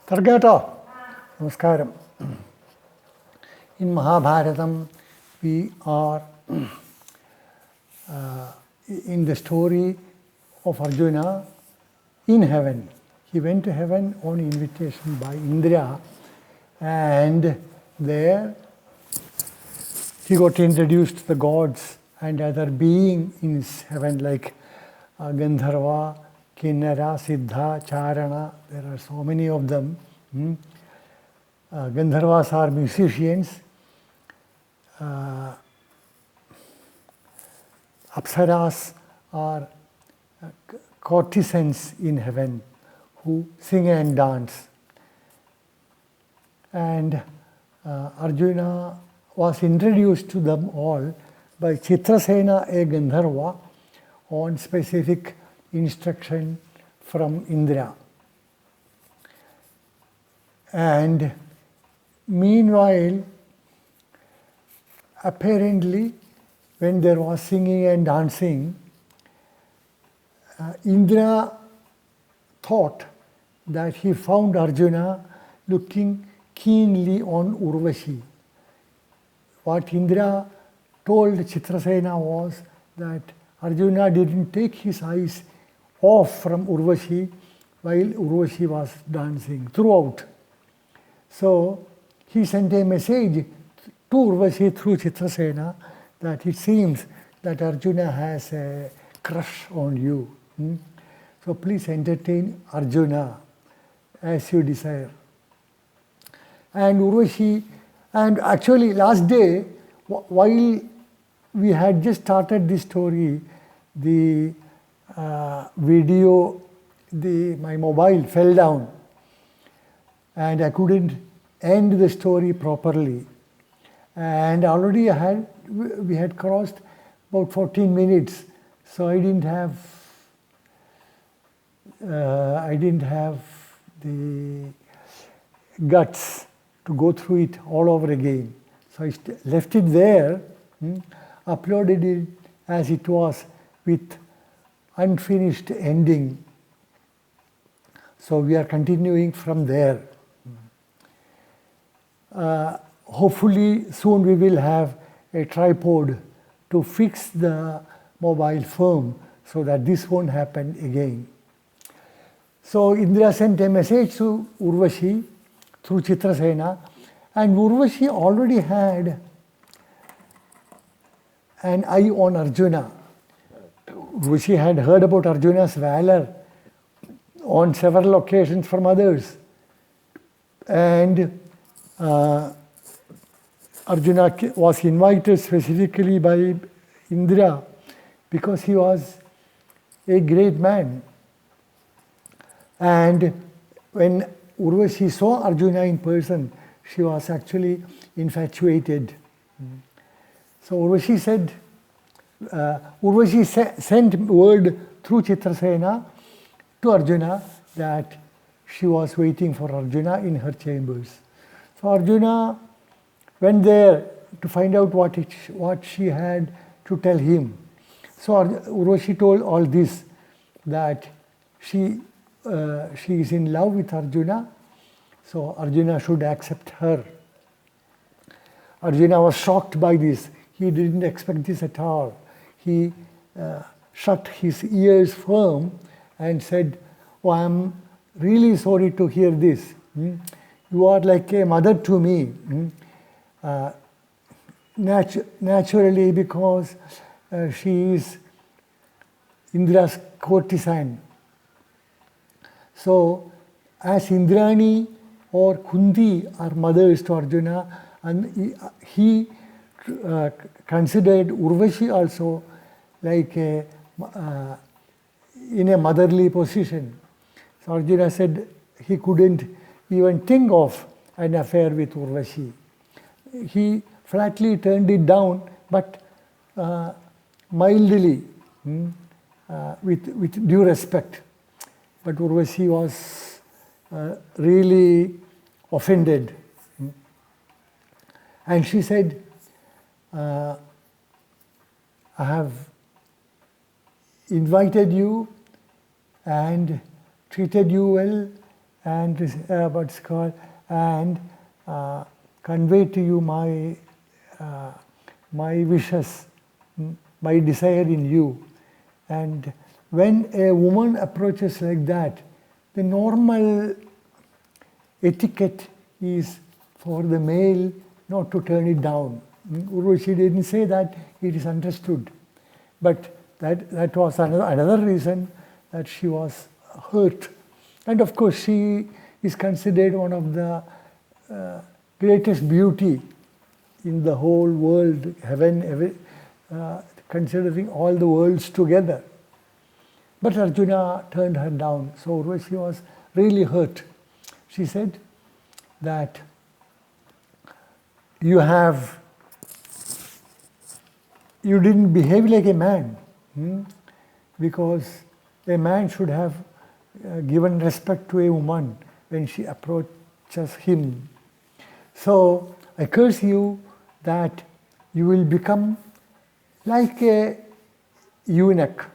Targata, Namaskaram. In Mahabharatam, we are in the story of Arjuna in heaven. He went to heaven on invitation by Indra, and there he got introduced to the gods and other beings in heaven like Gandharva, Kinnara, Siddha, Charana. There are so many of them. Gandharvas are musicians. Apsaras are courtesans in heaven who sing and dance. And Arjuna was introduced to them all by Chitrasena, a Gandharva, on specific instruction from Indra. And meanwhile, apparently, when there was singing and dancing, Indra thought that he found Arjuna looking keenly on Urvashi. What Indra told Chitrasena was that Arjuna didn't take his eyes off from Urvashi while Urvashi was dancing throughout. So he sent a message to Urvashi through Chitrasena that it seems that Arjuna has a crush on you. So please entertain Arjuna as you desire. And Urvashi, and actually last day, while we had just started this story, the video, my mobile fell down and I couldn't end the story properly. And already we had crossed about 14 minutes, so I didn't have the guts to go through it all over again. So I left it there, uploaded it as it was with unfinished ending. So we are continuing from there. Hopefully soon we will have a tripod to fix the mobile firm so that this won't happen again. So Indra sent a message to Urvashi through Chitrasena, and Urvashi already had an eye on Arjuna. Urvashi had heard about Arjuna's valor on several occasions from others. And Arjuna was invited specifically by Indra because he was a great man. And when Urvashi saw Arjuna in person, she was actually infatuated. So Urvashi said, sent word through Chitrasena to Arjuna that she was waiting for Arjuna in her chambers. So Arjuna went there to find out what she had to tell him. So Urvashi told all this, that she is in love with Arjuna, so Arjuna should accept her. Arjuna was shocked by this. He didn't expect this at all. He shut his ears firm and said, "Oh, I'm really sorry to hear this. You are like a mother to me. Naturally, because she is Indra's courtesan. So, as Indrani or Kunti are mothers to Arjuna, and he considered Urvashi also like in a motherly position. So Arjuna said he couldn't even think of an affair with Urvashi. He flatly turned it down, but mildly, with due respect. But Urvashi was really offended. And she said, I have invited you and treated you well and what's called, and convey to you my my wishes, my desire in you. And when a woman approaches like that, the normal etiquette is for the male not to turn it down. Urvashi didn't say that, it is understood. But that was another reason that she was hurt. And of course, she is considered one of the greatest beauty in the whole world, heaven, considering all the worlds together. But Arjuna turned her down, so Urvashi was really hurt. She said that you didn't behave like a man, because a man should have given respect to a woman when she approaches him. So I curse you that you will become like a eunuch.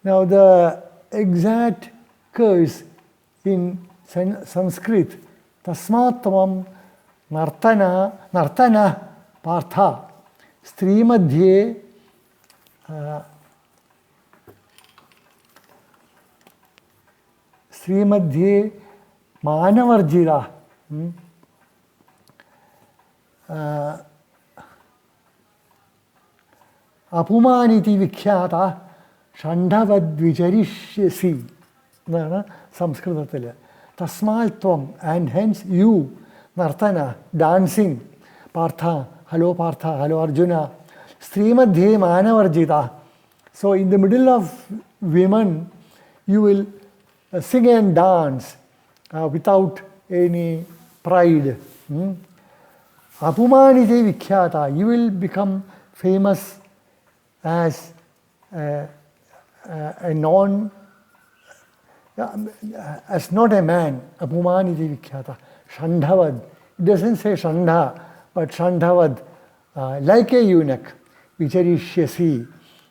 Now the exact curse in Sanskrit, tasmat tavam nartana partha strimadhye manavarjira apumaniti vikhyata shandavad vicharishyasi. Sanskritatiല് tasmaltvam, and hence you, nartana, dancing, partha, hello Arjuna, strimadhye manavarjita. So in the middle of women, you will sing and dance without any pride. Apumanite vikhyata, you will become famous as a non, as not a man. Apumanite vikhyata. Shandhavad. It doesn't say Shandha, but Shandhavad, like a eunuch. Vicharishyasi,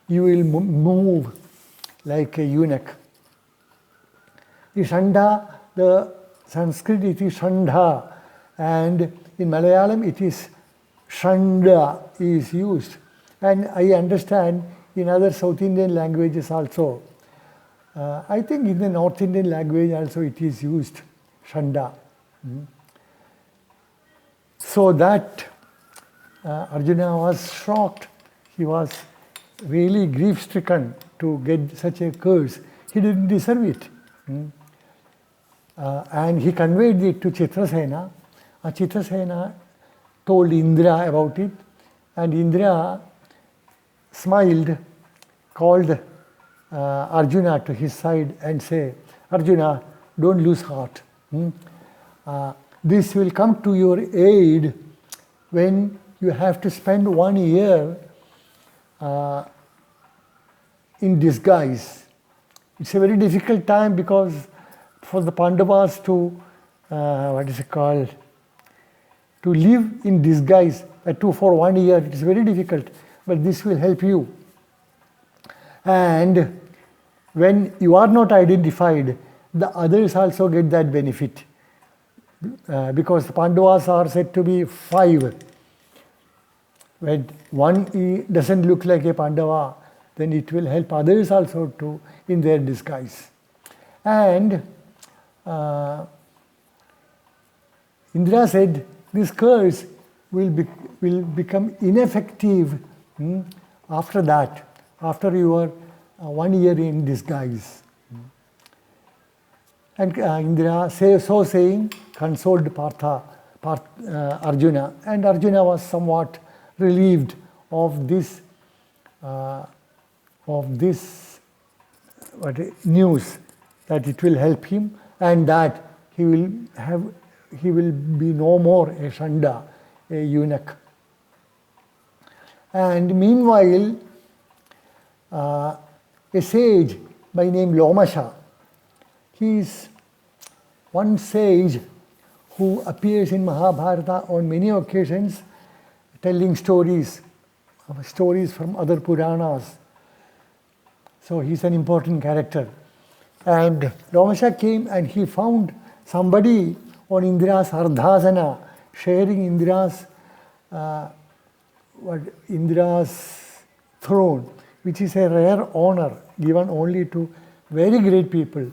you will move like a eunuch. The Shanda, the Sanskrit it is Shandha, and in Malayalam it is Shanda is used. And I understand in other South Indian languages also. I think in the North Indian language also it is used, Shanda. So that Arjuna was shocked. He was really grief-stricken to get such a curse. He didn't deserve it. And he conveyed it to Chitrasena. Chitrasena told Indra about it, and Indra smiled, called Arjuna to his side and said, Arjuna, don't lose heart. This will come to your aid when you have to spend 1 year in disguise. It's a very difficult time because for the Pandavas to, to live in disguise for 1 year, it is very difficult, but this will help you. And when you are not identified, the others also get that benefit. Because the Pandavas are said to be 5. When one doesn't look like a Pandava, then it will help others also to in their disguise. And Indra said this curse will become ineffective after that, after your 1 year in disguise. And Indra, so saying, consoled Arjuna, and Arjuna was somewhat relieved of this news that it will help him, and that he will be no more a Shanda, a eunuch. And meanwhile, a sage by name Lomasha, he is one sage who appears in Mahabharata on many occasions, telling stories from other Puranas. So he's an important character. And Lomasha came and he found somebody on Indra's Ardhasana sharing Indra's throne, which is a rare honor given only to very great people.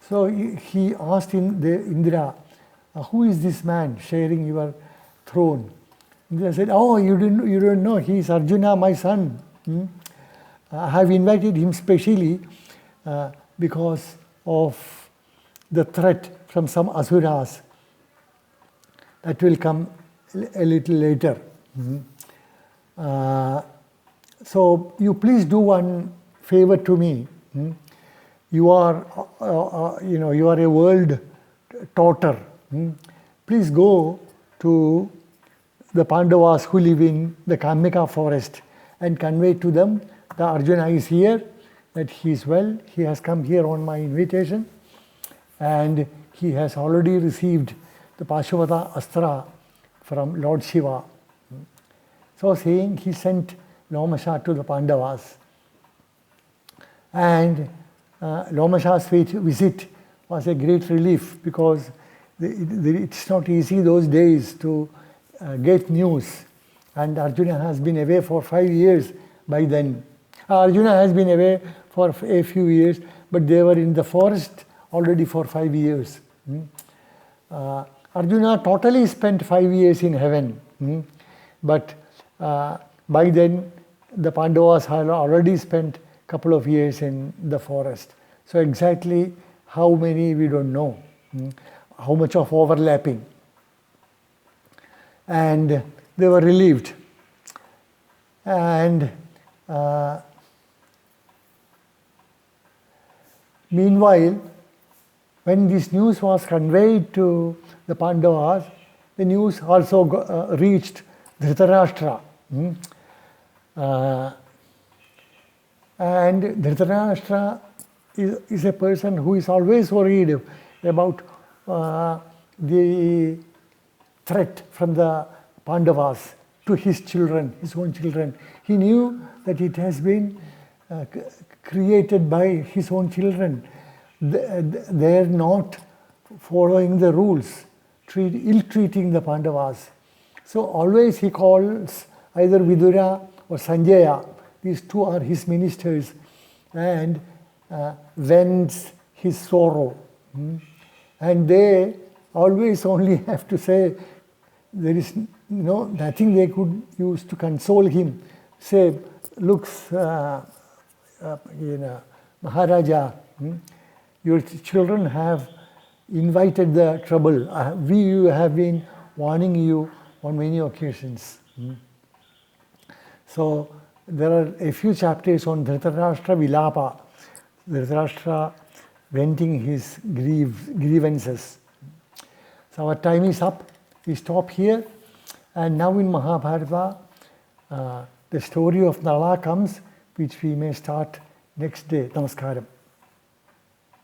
So he asked Indra, who is this man sharing your throne? Indra said, oh, you don't know, he is Arjuna, my son. I have invited him specially because of the threat from some asuras that will come a little later. So you please do one favor to me. You are, you are a world daughter. Please go to the Pandavas who live in the Kamika forest and convey to them that Arjuna is here, that he is well, he has come here on my invitation, and he has already received the Pashupata Astra from Lord Shiva. So saying, he sent Lomasha to the Pandavas. And Lomasha's visit was a great relief, because it's not easy those days to get news. And Arjuna has been away for 5 years by then. Arjuna has been away for a few years, but they were in the forest already for 5 years. Arjuna totally spent 5 years in heaven, but by then the Pandavas had already spent a couple of years in the forest. So exactly how many we don't know, how much of overlapping. And they were relieved. And meanwhile, when this news was conveyed to the Pandavas, the news also reached Dhritarashtra. And Dhritarashtra is a person who is always worried about the threat from the Pandavas to his children, his own children. He knew that it has been created by his own children. They are not following the rules, ill-treating the Pandavas. So always he calls either Vidura or Sanjaya. These two are his ministers, and vents his sorrow. And they always only have to say, there is nothing they could use to console him. Say, looks, Maharaja, your children have invited the trouble. We have been warning you on many occasions. So there are a few chapters on Dhritarashtra Vilapa, Dhritarashtra venting his grievances. So our time is up. We stop here. And now in Mahabharata, the story of Nala comes, which we may start next day. Namaskaram.